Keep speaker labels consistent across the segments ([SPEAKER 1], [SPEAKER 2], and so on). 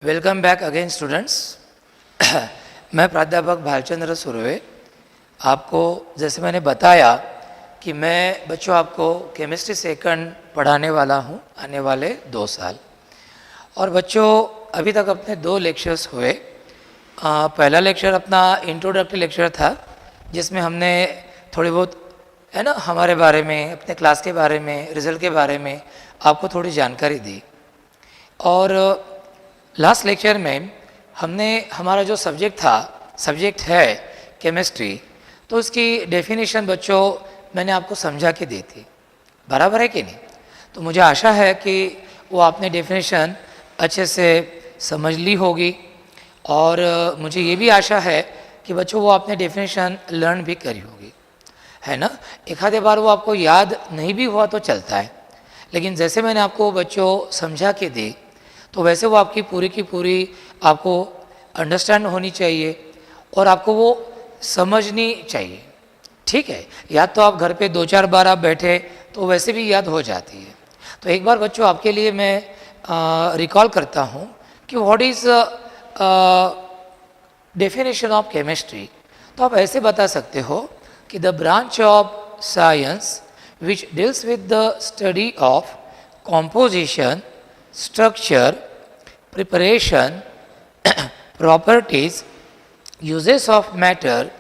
[SPEAKER 1] Welcome back again students. मैं प्राध्यापक भालचंद्र सुर्वे। आपको जैसे मैंने बताया कि मैं बच्चों आपको केमिस्ट्री सेकंड पढ़ाने वाला हूं आने वाले 2 साल। और बच्चों अभी तक अपने 2 लेक्चर्स हुए। पहला लेक्चर अपना इंट्रोडक्टरी लेक्चर था जिसमें हमने थोड़ी बहुत है ना हमारे बारे में, अपने क्लास के बारे में, रिज़ल्ट के बारे में आपको थोड़ी जानकारी दी। और लास्ट लेक्चर में हमने हमारा जो सब्जेक्ट है केमिस्ट्री, तो उसकी डेफिनेशन बच्चों मैंने आपको समझा के दी थी, बराबर है कि नहीं? तो मुझे आशा है कि वो आपने डेफिनेशन अच्छे से समझ ली होगी। और मुझे ये भी आशा है कि बच्चों वो आपने डेफिनेशन लर्न भी करी होगी, है ना। एक आधे बार वो आपको याद नहीं भी हुआ तो चलता है, लेकिन जैसे मैंने आपको बच्चों समझा के दी तो वैसे वो आपकी पूरी की पूरी आपको अंडरस्टैंड होनी चाहिए और आपको वो समझनी चाहिए, ठीक है। याद तो आप घर पे 2-4 बार आप बैठे तो वैसे भी याद हो जाती है। तो एक बार बच्चों आपके लिए मैं रिकॉल करता हूँ कि what is definition of chemistry. तो आप ऐसे बता सकते हो कि the branch of science which deals with the study of composition, structure, preparation, properties, uses of matter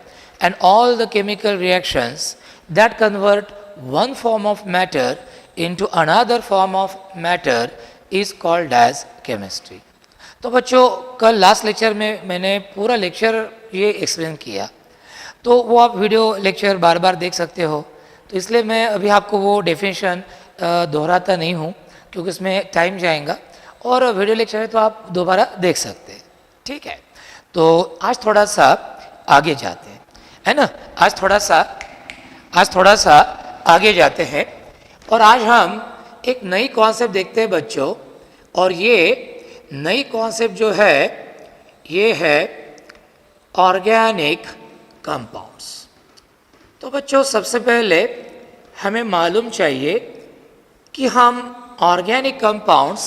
[SPEAKER 1] and all the chemical reactions that convert one form of matter into another form of matter is called as chemistry. तो बच्चों कल last lecture में मैंने पूरा lecture ये explain किया, तो वो आप वीडियो लेक्चर बार बार देख सकते हो। तो इसलिए मैं अभी आपको वो डेफिनेशन दोहराता नहीं हूँ क्योंकि इसमें टाइम जाएगा, और वीडियो लेक्चर है तो आप दोबारा देख सकते हैं, ठीक है। तो आज थोड़ा सा आगे जाते हैं, है ना। आज थोड़ा सा आगे जाते हैं और आज हम एक नई कॉन्सेप्ट देखते हैं बच्चों। और ये नई कॉन्सेप्ट जो है ये है ऑर्गेनिक कंपाउंड्स। तो बच्चों सबसे पहले हमें मालूम चाहिए कि हम ऑर्गेनिक कंपाउंड्स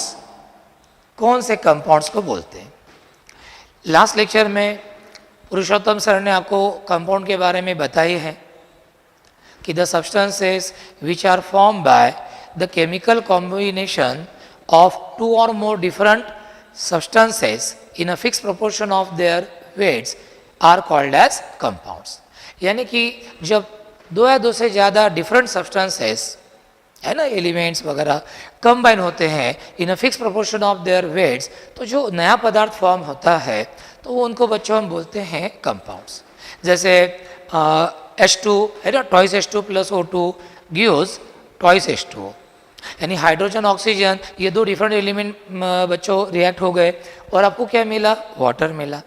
[SPEAKER 1] कौन से कंपाउंड्स को बोलते हैं। लास्ट लेक्चर में पुरुषोत्तम सर ने आपको कंपाउंड के बारे में बताई है कि the substances which are form by the chemical combination of 2 or more different substances in a fix proportion of their weights are called as compounds. यानी कि जब 2 या 2 से ज़्यादा डिफरेंट सब्सटेंसेस है ना, एलिमेंट्स वगैरह कंबाइन होते हैं in a fix proportion of their weights, तो जो नया पदार्थ फॉर्म होता है तो वो उनको बच्चों हम बोलते हैं कंपाउंड्स। जैसे H2 है ना, twice H2 plus O2 gives twice H2O। यानी हाइड्रोजन ऑक्सीजन ये 2 डिफरेंट एलिमेंट बच्चों रिएक्ट हो गए और आपको क्या मिला, वाटर मिला।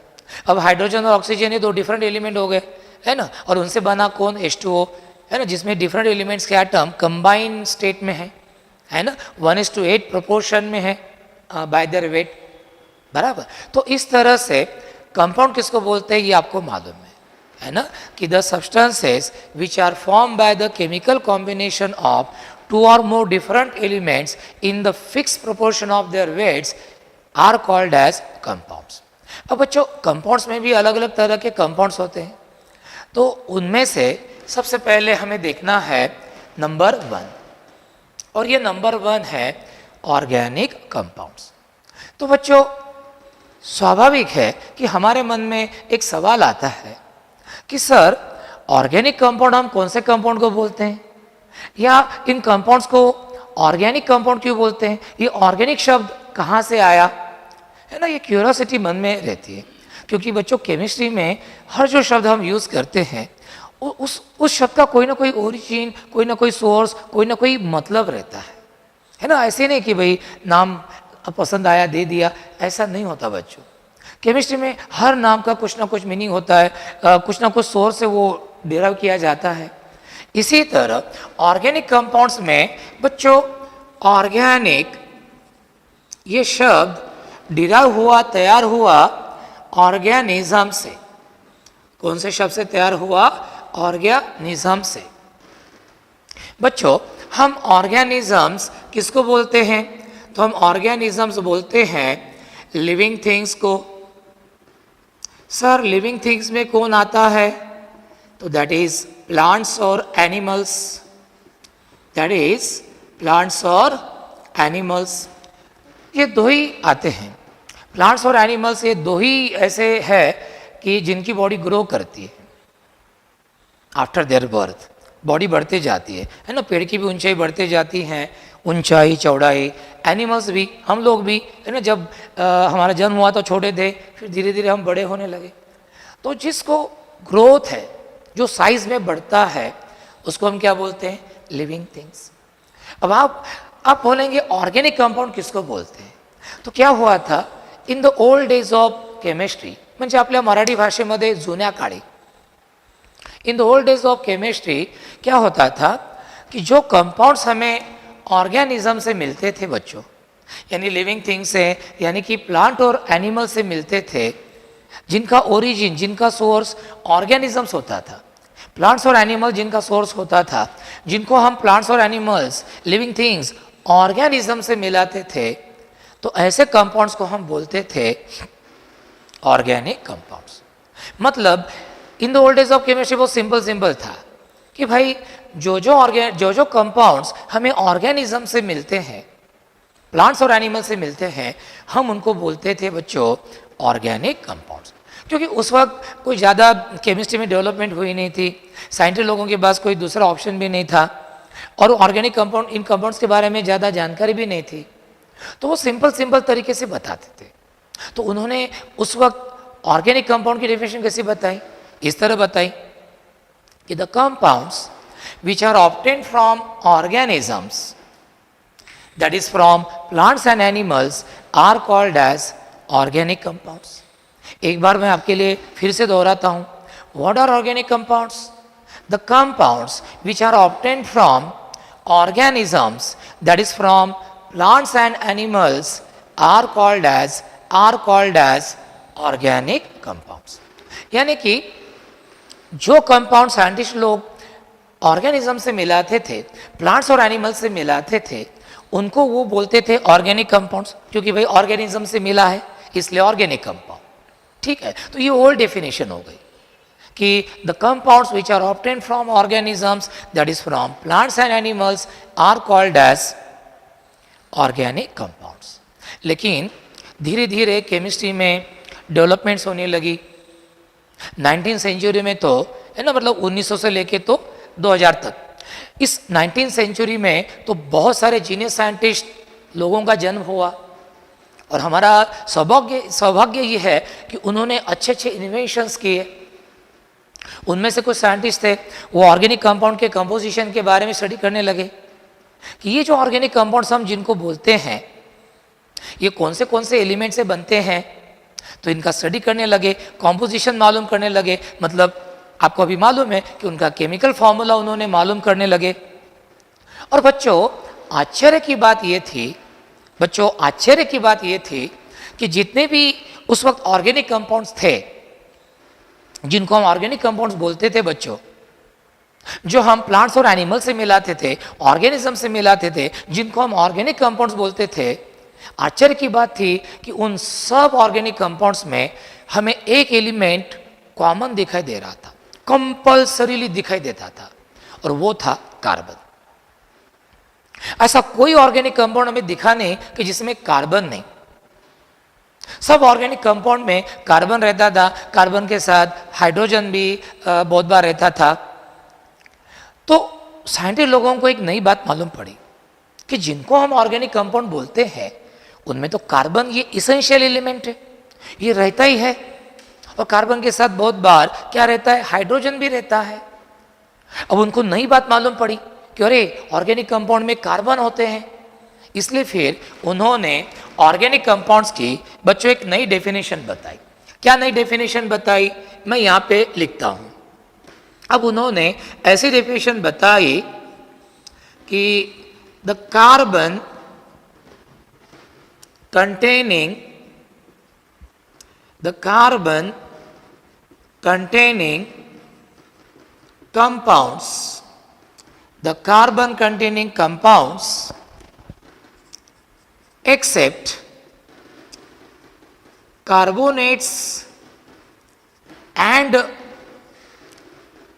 [SPEAKER 1] अब हाइड्रोजन और ऑक्सीजन ये 2 डिफरेंट एलिमेंट हो गए, है ना, और उनसे बना कौन, H2O, है ना, जिसमें डिफरेंट एलिमेंट्स के एटम कंबाइन स्टेट में है ना, 1:8 प्रोपोर्शन में है बाय देयर वेट, बराबर। तो इस तरह से कंपाउंड किसको बोलते हैं ये आपको मालूम है ना, कि the substances which are form by the chemical combination of 2 or more different elements in the fix proportion of their weights are called as compounds. अब बच्चों कंपाउंड्स में भी अलग अलग तरह के कंपाउंड्स होते हैं, तो उनमें से सबसे पहले हमें देखना है नंबर 1, और ये नंबर 1 है ऑर्गेनिक कंपाउंड्स। तो बच्चों स्वाभाविक है कि हमारे मन में एक सवाल आता है कि सर ऑर्गेनिक कंपाउंड हम कौन से कंपाउंड को बोलते हैं, या इन कंपाउंड्स को ऑर्गेनिक कंपाउंड क्यों बोलते हैं, ये ऑर्गेनिक शब्द कहाँ से आया, है ना। ये क्यूरियोसिटी मन में रहती है, क्योंकि बच्चों केमिस्ट्री में हर जो शब्द हम यूज़ करते हैं उस शब्द का कोई ना कोई ओरिजिन, कोई ना कोई सोर्स, कोई ना कोई मतलब रहता है ना। ऐसे नहीं कि भाई नाम पसंद आया दे दिया, ऐसा नहीं होता बच्चों। केमिस्ट्री में हर नाम का कुछ ना कुछ मीनिंग होता है, कुछ ना कुछ सोर्स से वो डिराइव किया जाता है। इसी तरह ऑर्गेनिक कंपाउंड्स में बच्चों ऑर्गेनिक ये शब्द डिराइव हुआ, तैयार हुआ ऑर्गेनिज्म से। कौन से शब्द से तैयार हुआ, ऑर्गेनिज्म से। बच्चों हम ऑर्गेनिजम्स किसको बोलते हैं, तो हम ऑर्गेनिजम्स बोलते हैं लिविंग थिंग्स को। सर लिविंग थिंग्स में कौन आता है? तो दैट इज प्लांट्स और एनिमल्स, दैट इज प्लांट्स और एनिमल्स। ये दो ही आते हैं, प्लांट्स और एनिमल्स, ये दो ही ऐसे है कि जिनकी बॉडी ग्रो करती है आफ्टर देयर बर्थ। बॉडी बढ़ते जाती है ना, पेड़ की भी ऊंचाई बढ़ते जाती हैं, ऊंचाई चौड़ाई। एनिमल्स भी, हम लोग भी है ना, जब हमारा जन्म हुआ तो छोटे थे, फिर धीरे धीरे हम बड़े होने लगे। तो जिसको ग्रोथ है, जो साइज में बढ़ता है, उसको हम क्या बोलते हैं? Living things. अब आप बोलेंगे ऑर्गेनिक कंपाउंड किसको बोलते हैं? तो क्या हुआ था, in the old days of chemistry, म्हणजे आपल्या मराठी भाषेमध्ये जुन्या काळी, in the old days of chemistry क्या होता था कि जो कंपाउंड्स हमें ऑर्गेनिज्म से मिलते थे बच्चों, यानी लिविंग थिंग्स से, यानी कि प्लांट और एनिमल से मिलते थे, जिनका ओरिजिन, जिनका सोर्स ऑर्गेनिजम्स होता था, प्लांट्स और एनिमल जिनका सोर्स होता था, जिनको हम प्लांट्स और एनिमल्स, लिविंग थिंग्स, ऑर्गेनिज्म से मिलाते थे, तो ऐसे कंपाउंड्स को हम बोलते थे ऑर्गेनिक कंपाउंड्स। मतलब in the old days of chemistry वो सिंपल था कि भाई जो जो कंपाउंड्स हमें ऑर्गेनिज्म से मिलते हैं, प्लांट्स और एनिमल से मिलते हैं, हम उनको बोलते थे बच्चों ऑर्गेनिक कंपाउंड्स। क्योंकि उस वक्त कोई ज़्यादा केमिस्ट्री में डेवलपमेंट हुई नहीं थी, साइंटिस्ट लोगों के पास कोई दूसरा ऑप्शन भी नहीं था, और ऑर्गेनिक कंपाउंड, इन कंपाउंड्स के बारे में ज़्यादा जानकारी भी नहीं थी, तो वो सिंपल तरीके से बताते थे। तो उन्होंने उस वक्त ऑर्गेनिक कंपाउंड की डेफिनेशन कैसे बताई? इस तरह बताई कि the compounds which are obtained from organisms, that is from plants and animals, are called as organic compounds. एक बार मैं आपके लिए फिर से दोहराता हूं, what are organic compounds? The compounds which are obtained from organisms, that is from plants and animals, are called as organic compounds. यानी कि जो कंपाउंड साइंटिस्ट लोग ऑर्गेनिज्म से मिलाते थे, प्लांट्स और एनिमल्स से मिलाते थे, उनको वो बोलते थे ऑर्गेनिक कंपाउंड्स, क्योंकि भाई ऑर्गेनिज्म से मिला है इसलिए ऑर्गेनिक कंपाउंड। ठीक है, तो ये ओल्ड डेफिनेशन हो गई कि the compounds which are obtained from organisms, that is from plants and animals, are called as organic compounds. लेकिन धीरे धीरे केमिस्ट्री में डेवलपमेंट्स होने लगी। 19th सेंचुरी में तो है ना, मतलब 1900 से लेके तो 2000 तक, इस 19th सेंचुरी में तो बहुत सारे जीनियस साइंटिस्ट लोगों का जन्म हुआ, और हमारा सौभाग्य ये है कि उन्होंने अच्छे इन्वेंशंस किए। उनमें से कुछ साइंटिस्ट थे, वो ऑर्गेनिक कंपाउंड के कंपोजिशन के बारे में स्टडी करने लगे कि ये जो ऑर्गेनिक कंपाउंड्स हम जिनको बोलते हैं, ये कौन से एलिमेंट से बनते हैं। तो इनका स्टडी करने लगे, कॉम्पोजिशन मालूम करने लगे, मतलब आपको अभी मालूम है कि उनका केमिकल फॉर्मूला उन्होंने मालूम करने लगे। और बच्चों आश्चर्य की बात ये थी कि जितने भी उस वक्त ऑर्गेनिक कंपाउंड्स थे, जिनको हम ऑर्गेनिक कंपाउंड्स बोलते थे बच्चों, जो हम प्लांट्स और एनिमल से मिलाते थे, ऑर्गेनिज्म से मिलाते थे, जिनको हम ऑर्गेनिक कंपाउंड्स बोलते थे, आश्चर्य की बात थी कि उन सब ऑर्गेनिक कंपाउंड्स में हमें एक एलिमेंट कॉमन दिखाई दे रहा था, कंपल्सरीली दिखाई देता था, और वो था कार्बन। ऐसा कोई ऑर्गेनिक कंपाउंड हमें दिखा नहीं कि जिसमें कार्बन नहीं। सब ऑर्गेनिक कंपाउंड में कार्बन रहता था, कार्बन के साथ हाइड्रोजन भी बहुत बार रहता था। तो साइंटिस्ट लोगों को एक नई बात मालूम पड़ी कि जिनको हम ऑर्गेनिक कंपाउंड बोलते हैं, उनमें तो कार्बन ये इसेंशियल एलिमेंट है, ये रहता ही है, और कार्बन के साथ बहुत बार क्या रहता है, हाइड्रोजन भी रहता है। अब उनको नई बात मालूम पड़ी कि अरे ऑर्गेनिक कंपाउंड में कार्बन होते हैं, इसलिए फिर उन्होंने ऑर्गेनिक कंपाउंड्स की बच्चों एक नई डेफिनेशन बताई। क्या नई डेफिनेशन बताई, मैं यहाँ पे लिखता हूँ। अब उन्होंने ऐसी डेफिनेशन बताई कि the carbon containing compounds, the carbon containing compounds except carbonates and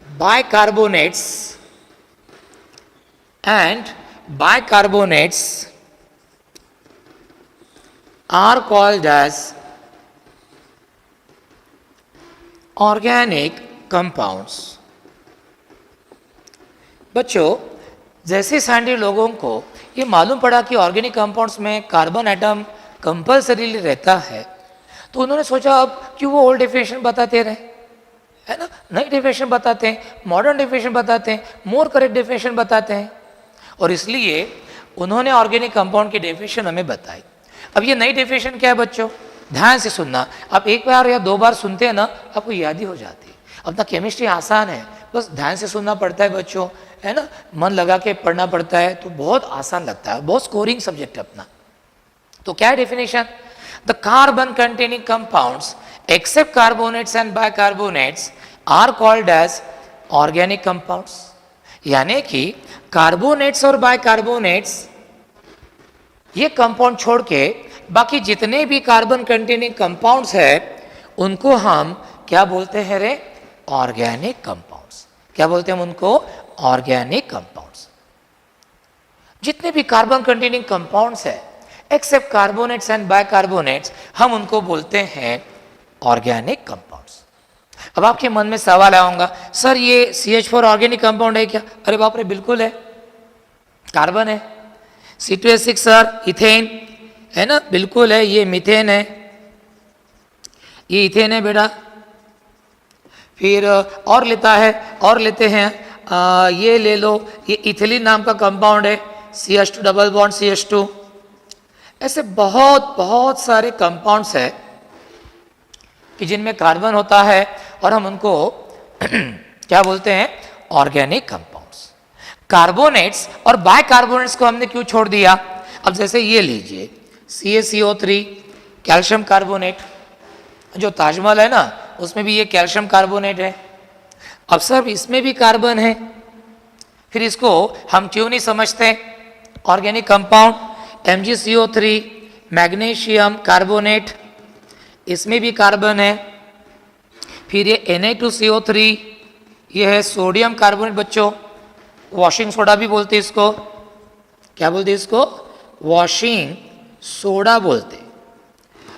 [SPEAKER 1] bicarbonates are called as organic compounds. बच्चों, जैसे साइंटिस्ट लोगों को ये मालूम पड़ा कि ऑर्गेनिक कंपाउंड्स में कार्बन एटम कंपल्सरीली रहता है, तो उन्होंने सोचा अब क्यों वो ओल्ड डेफिनेशन बताते रहे, है ना, नई डेफिनेशन बताते हैं, मॉडर्न डेफिनेशन बताते हैं, मोर करेक्ट डेफिनेशन बताते हैं, और इसलिए उन्होंने ऑर्गेनिक कंपाउंड की डेफिनेशन हमें बताई। अब ये नई डेफिनेशन क्या है बच्चों, ध्यान से सुनना। आप एक बार या दो बार सुनते हैं ना, आपको याद ही हो जाती है। अपना केमिस्ट्री आसान है, बस ध्यान से सुनना पड़ता है बच्चों, है ना, मन लगा के पढ़ना पड़ता है, तो बहुत आसान लगता है, बहुत स्कोरिंग सब्जेक्ट है अपना। तो क्या है definition? The carbon containing compounds except carbonates and bicarbonates are called as organic compounds. यानी कि कार्बोनेट्स और बाइकार्बोनेट्स ये कंपाउंड छोड़ के बाकी जितने भी कार्बन कंटेनिंग कंपाउंड्स है उनको हम क्या बोलते हैं रे? Organic compounds. क्या बोलते हैं हम उनको? Organic compounds. जितने भी कार्बन कंटेनिंग कंपाउंड्स है एक्सेप्ट कार्बोनेट्स एंड बाइकार्बोनेट्स, हम उनको बोलते हैं ऑर्गेनिक कंपाउंड्स। अब आपके मन में सवाल आया होगा, सर ये CH4 ऑर्गेनिक कंपाउंड है क्या? अरे बाप रे, बिल्कुल है, कार्बन है। C2H6 सर इथेन है ना, बिल्कुल है, ये मीथेन है, ये इथेन है बेटा। फिर और लेता है, और लेते हैं, ये ले लो, ये इथिलीन नाम का कंपाउंड है, CH2 डबल बॉन्ड CH2। ऐसे बहुत बहुत सारे कंपाउंड्स है कि जिनमें कार्बन होता है और हम उनको क्या बोलते हैं? Organic compounds. कार्बोनेट्स और बाइकार्बोनेट्स को हमने क्यों छोड़ दिया? अब जैसे ये लीजिए CaCO3 कैल्शियम कार्बोनेट, जो ताजमहल है ना उसमें भी ये कैल्शियम कार्बोनेट है। अब सर इसमें भी कार्बन है, फिर इसको हम क्यों नहीं समझते organic compound? MgCO3 magnesium carbonate, इसमें भी कार्बन है। फिर ये Na2CO3 ये है सोडियम कार्बोनेट बच्चों, वॉशिंग सोडा भी बोलते इसको। क्या बोलते इसको? वॉशिंग सोडा बोलते।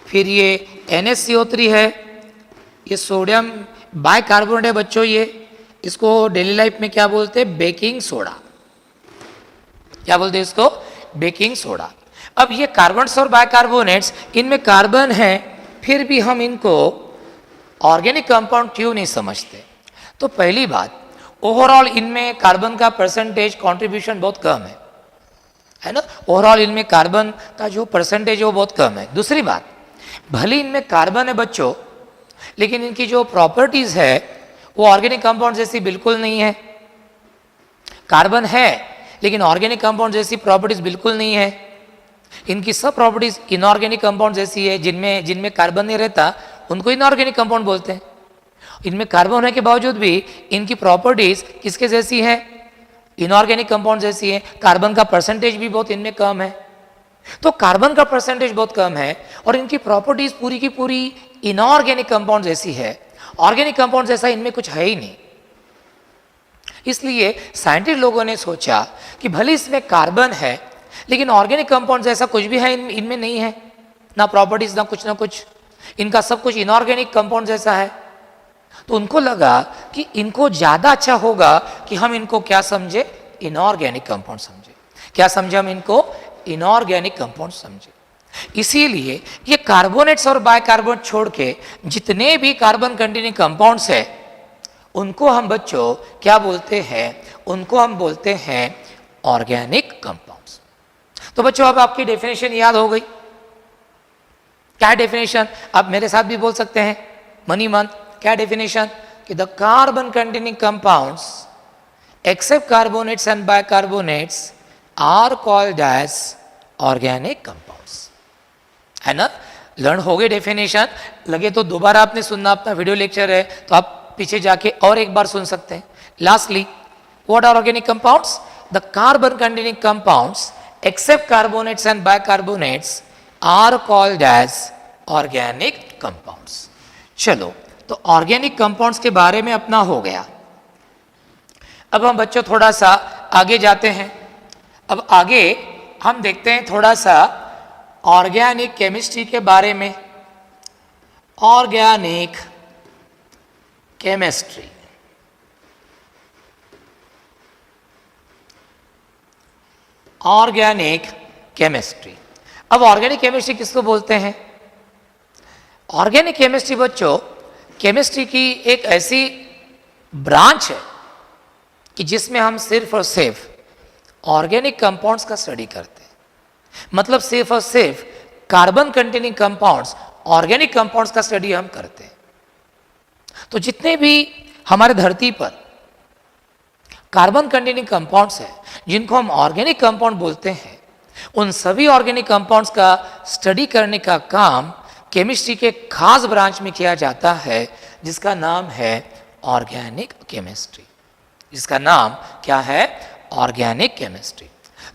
[SPEAKER 1] फिर ये NaCO3 है, ये सोडियम बाइकार्बोनेट है बच्चों, ये इसको डेली लाइफ में क्या बोलते हैं? Baking soda. क्या बोलते हैं इसको? Baking soda. अब ये कार्बन्स और बाइकार्बोनेट्स, इनमें कार्बन है, फिर भी हम इनको ऑर्गेनिक कंपाउंड क्यों नहीं समझते? तो पहली बात, ओवरऑल इनमें कार्बन का परसेंटेज कंट्रीब्यूशन बहुत कम है ना, ओवरऑल इनमें कार्बन का जो परसेंटेज है वो बहुत कम है। दूसरी बात, भले इनमें कार्बन है बच्चों, लेकिन इनकी जो प्रॉपर्टीज है वो ऑर्गेनिक कंपाउंड जैसी बिल्कुल नहीं है। कार्बन है लेकिन ऑर्गेनिक कंपाउंड जैसी प्रॉपर्टीज बिल्कुल नहीं है। इनकी सब प्रॉपर्टीज इनऑर्गेनिक कंपाउंड जैसी है। जिनमें कार्बन नहीं रहता उनको इनऑर्गेनिक कंपाउंड बोलते हैं। इनमें कार्बन होने के बावजूद भी इनकी प्रॉपर्टीज किसके जैसी है? इनऑर्गेनिक कंपाउंड जैसी है। कार्बन का परसेंटेज भी बहुत इनमें कम है। तो कार्बन का परसेंटेज बहुत कम है और इनकी प्रॉपर्टीज पूरी की पूरी इनऑर्गेनिक कंपाउंड जैसी है। ऑर्गेनिक कंपाउंड जैसा इनमें कुछ है ही नहीं। इसलिए साइंटिस्ट लोगों ने सोचा कि भले इसमें कार्बन है लेकिन ऑर्गेनिक कंपाउंड जैसा कुछ भी है इनमें नहीं है, ना प्रॉपर्टीज ना कुछ। इनका सब कुछ इनऑर्गेनिक कंपाउंड जैसा है। तो उनको लगा कि इनको ज्यादा अच्छा होगा कि हम इनको क्या समझे? इनऑर्गेनिक कंपाउंड समझे। क्या समझे हम इनको? इनऑर्गेनिक कंपाउंड समझे। इसीलिए ये कार्बोनेट्स और बाइकार्बोनेट छोड़ के जितने भी कार्बन कंटेनिंग कंपाउंड्स है उनको हम बच्चों क्या बोलते हैं? उनको हम बोलते हैं ऑर्गेनिक कंपाउंड्स। तो बच्चों अब आपकी डेफिनेशन याद हो गई। क्या डेफिनेशन? आप मेरे साथ भी बोल सकते हैं मनी मन। क्या डेफिनेशन? कि the carbon containing compounds except carbonates and bicarbonates are called as organic compounds. है ना, लर्न हो गई डेफिनेशन। लगे तो दोबारा आपने सुनना, अपना वीडियो लेक्चर है तो आप पीछे जाके और एक बार सुन सकते हैं। Lastly, what are organic compounds? The carbon containing compounds except carbonates and bicarbonates are called as organic compounds. चलो, तो ऑर्गेनिक कंपाउंड्स के बारे में अपना हो गया। अब हम बच्चों थोड़ा सा आगे जाते हैं। अब आगे हम देखते हैं थोड़ा सा ऑर्गेनिक केमिस्ट्री के बारे में। Organic chemistry, organic chemistry. अब ऑर्गेनिक केमिस्ट्री किसको बोलते हैं? ऑर्गेनिक केमिस्ट्री बच्चों केमिस्ट्री की एक ऐसी ब्रांच है कि जिसमें हम सिर्फ और सिर्फ ऑर्गेनिक कंपाउंड्स का स्टडी करते हैं। मतलब सिर्फ और सिर्फ carbon containing compounds, organic compounds का स्टडी हम करते हैं। तो जितने भी हमारे धरती पर कार्बन कंटेनिंग कंपाउंड्स हैं जिनको हम ऑर्गेनिक कंपाउंड बोलते हैं, उन सभी ऑर्गेनिक कंपाउंड्स का स्टडी करने का काम केमिस्ट्री के खास ब्रांच में किया जाता है जिसका नाम है ऑर्गेनिक केमिस्ट्री। जिसका नाम क्या है? Organic chemistry.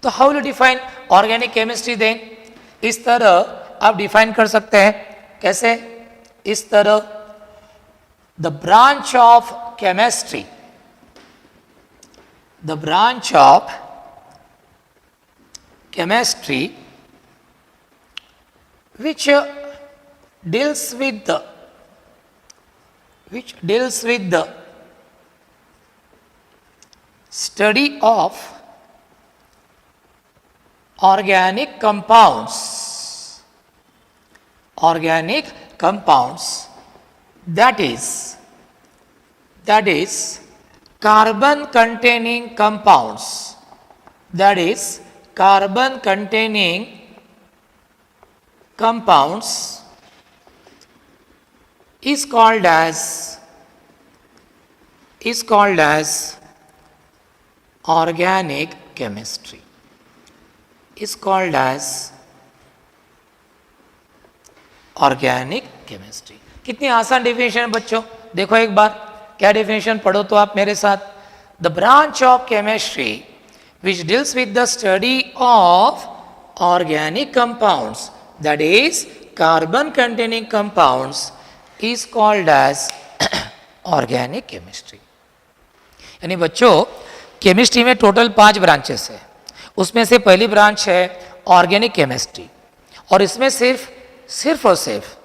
[SPEAKER 1] तो how will you define organic chemistry then? इस तरह आप डिफाइन कर सकते हैं। कैसे? इस तरह, the branch of chemistry, the branch of chemistry which deals with the study of organic compounds, that is carbon containing compounds, that is carbon containing compounds is called as organic chemistry, is called as organic chemistry. कितनी आसान definition है बच्चों, देखो एक बार क्या definition पढ़ो तो आप मेरे साथ। The branch of chemistry which deals with the study of organic compounds, that is carbon containing compounds, is called as organic chemistry. यानी बच्चों केमिस्ट्री में टोटल 5 ब्रांचेस है। उसमें से पहली ब्रांच है ऑर्गेनिक केमिस्ट्री, और इसमें सिर्फ और सिर्फ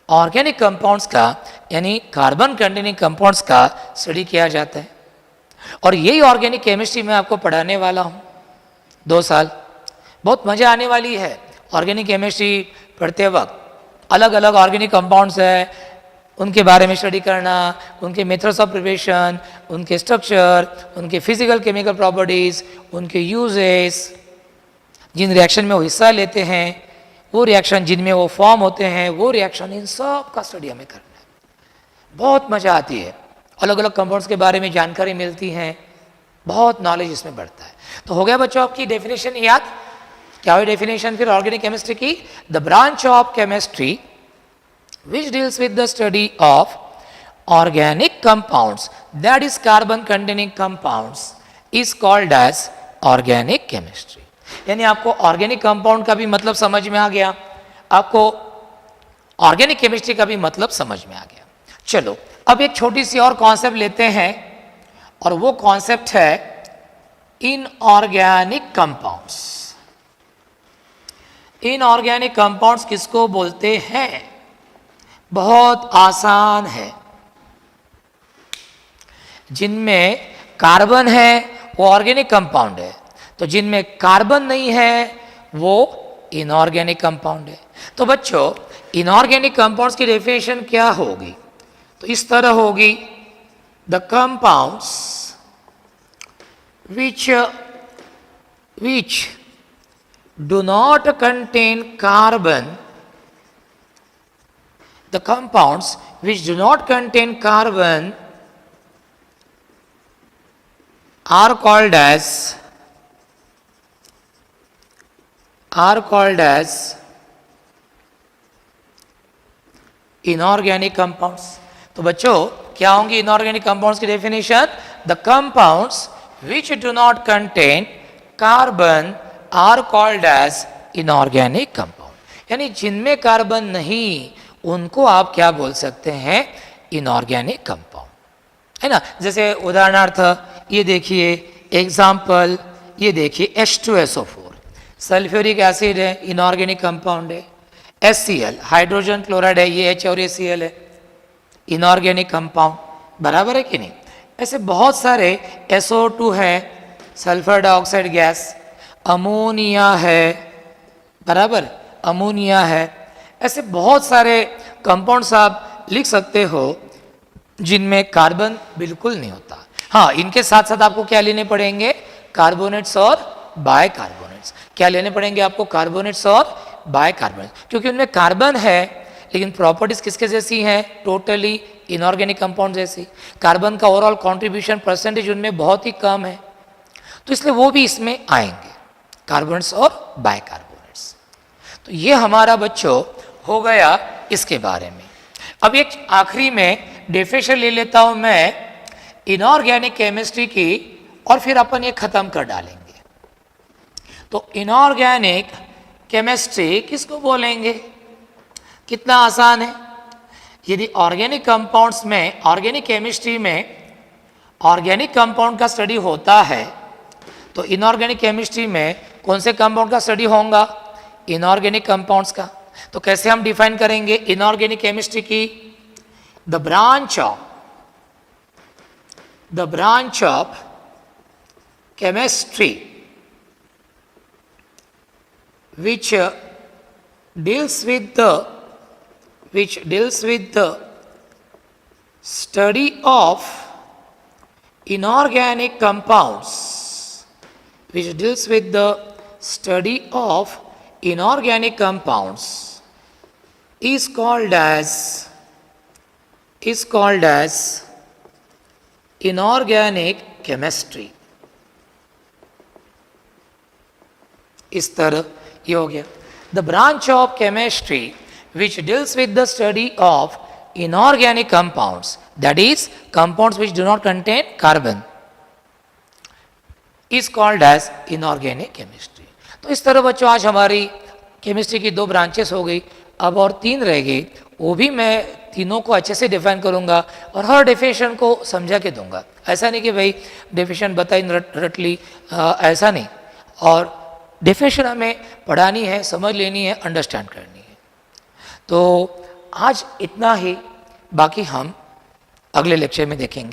[SPEAKER 1] ऑर्गेनिक कंपाउंड्स का यानी कार्बन कंटेनिंग कंपाउंड्स का स्टडी किया जाता है। और यही ऑर्गेनिक केमिस्ट्री मैं आपको पढ़ाने वाला हूँ 2 साल। बहुत मज़ा आने वाली है ऑर्गेनिक केमिस्ट्री पढ़ते वक्त। अलग अलग ऑर्गेनिक कंपाउंड्स है, उनके बारे में स्टडी करना, उनके मेथड्स ऑफ प्रिपरेशन, उनके स्ट्रक्चर, उनके फिजिकल केमिकल प्रॉपर्टीज़, उनके यूजेस, जिन रिएक्शन में वो हिस्सा लेते हैं, वो रिएक्शन जिनमें वो फॉर्म होते हैं, वो रिएक्शन, इन सब का स्टडी हमें करना है। बहुत मज़ा आती है, अलग अलग कंपाउंड्स के बारे में जानकारी मिलती है, बहुत नॉलेज इसमें बढ़ता है। तो हो गया बच्चों आपकी डेफिनेशन याद? क्या हुई डेफिनेशन फिर ऑर्गेनिक केमिस्ट्री की? The branch of chemistry which deals with the study of organic compounds, that is carbon containing compounds, is called as organic chemistry। यानी आपको ऑर्गेनिक कंपाउंड का भी मतलब समझ में आ गया, आपको ऑर्गेनिक केमिस्ट्री का भी मतलब समझ में आ गया। चलो अब एक छोटी सी और कॉन्सेप्ट लेते हैं, और वो कॉन्सेप्ट है इनऑर्गेनिक कंपाउंड्स। इनऑर्गेनिक कंपाउंड्स किसको बोलते हैं? बहुत आसान है। जिनमें कार्बन है वो ऑर्गेनिक कंपाउंड है, तो जिनमें कार्बन नहीं है वो इनऑर्गेनिक कंपाउंड है। तो बच्चों इनऑर्गेनिक कंपाउंड्स की डेफिनेशन क्या होगी? तो इस तरह होगी, the compounds which do not contain carbon, the compounds which do not contain carbon are called as inorganic compounds। तो बच्चों क्या होंगी इनऑर्गेनिक कंपाउंड्स की definition? The compounds which do not contain carbon are called as inorganic compound। यानी जिनमें carbon नहीं उनको आप क्या बोल सकते हैं, इनऑर्गेनिक कंपाउंड, है ना। जैसे उदाहरणार्थ ये देखिए एग्जाम्पल, ये देखिए H2SO4 सल्फ्यूरिक एसिड है, इनऑर्गेनिक कंपाउंड है। HCl हाइड्रोजन क्लोराइड है, ये H और ये Cl है, इनऑर्गेनिक कंपाउंड, बराबर है कि नहीं। ऐसे बहुत सारे SO2 है, सल्फर डाइऑक्साइड गैस, अमोनिया है, बराबर, अमोनिया है। ऐसे बहुत सारे कंपाउंड्स आप लिख सकते हो जिनमें कार्बन बिल्कुल नहीं होता। हाँ, इनके साथ साथ आपको क्या लेने पड़ेंगे, कार्बोनेट्स और बायकार्बोनेट्स। क्या लेने पड़ेंगे आपको, कार्बोनेट्स और बायकार्बोनेट्स, क्योंकि उनमें कार्बन है लेकिन प्रॉपर्टीज किसके जैसी हैं, टोटली इनऑर्गेनिक कंपाउंड जैसी। कार्बन का ओवरऑल कंट्रीब्यूशन परसेंटेज उनमें बहुत ही कम है, तो इसलिए वो भी इसमें आएंगे, कार्बोनेट्स और बायकार्बोनेट्स। तो ये हमारा बच्चों हो गया इसके बारे में। अब एक आखिरी में डेफिनेशन ले लेता हूं मैं इनऑर्गेनिक केमिस्ट्री की, और फिर अपन ये खत्म कर डालेंगे। तो इनऑर्गेनिक केमिस्ट्री किसको बोलेंगे, कितना आसान है। यदि ऑर्गेनिक कंपाउंड्स में, ऑर्गेनिक केमिस्ट्री में ऑर्गेनिक कंपाउंड का स्टडी होता है, तो इनऑर्गेनिक केमिस्ट्री में कौन से कंपाउंड का स्टडी होगा, इनऑर्गेनिक कंपाउंड्स का। तो कैसे हम डिफाइन करेंगे इनऑर्गेनिक केमिस्ट्री की, the branch of chemistry which deals with the study of inorganic compounds, which deals with the study of inorganic compounds is called as inorganic chemistry. इस तरह ये हो गया, the branch of chemistry which deals with the study of inorganic compounds, that is compounds which do not contain carbon, is called as inorganic chemistry. तो इस तरह बच्चों आज हमारी केमिस्ट्री की 2 ब्रांचेस हो गई, अब और 3 रह गई, वो भी मैं तीनों को अच्छे से डिफाइन करूंगा और हर डेफिनेशन को समझा के दूंगा। ऐसा नहीं कि भाई डेफिनेशन बताई रट ली, ऐसा नहीं। और डेफिनेशन हमें पढ़ानी है, समझ लेनी है, अंडरस्टैंड करनी है। तो आज इतना ही, बाकी हम अगले लेक्चर में देखेंगे।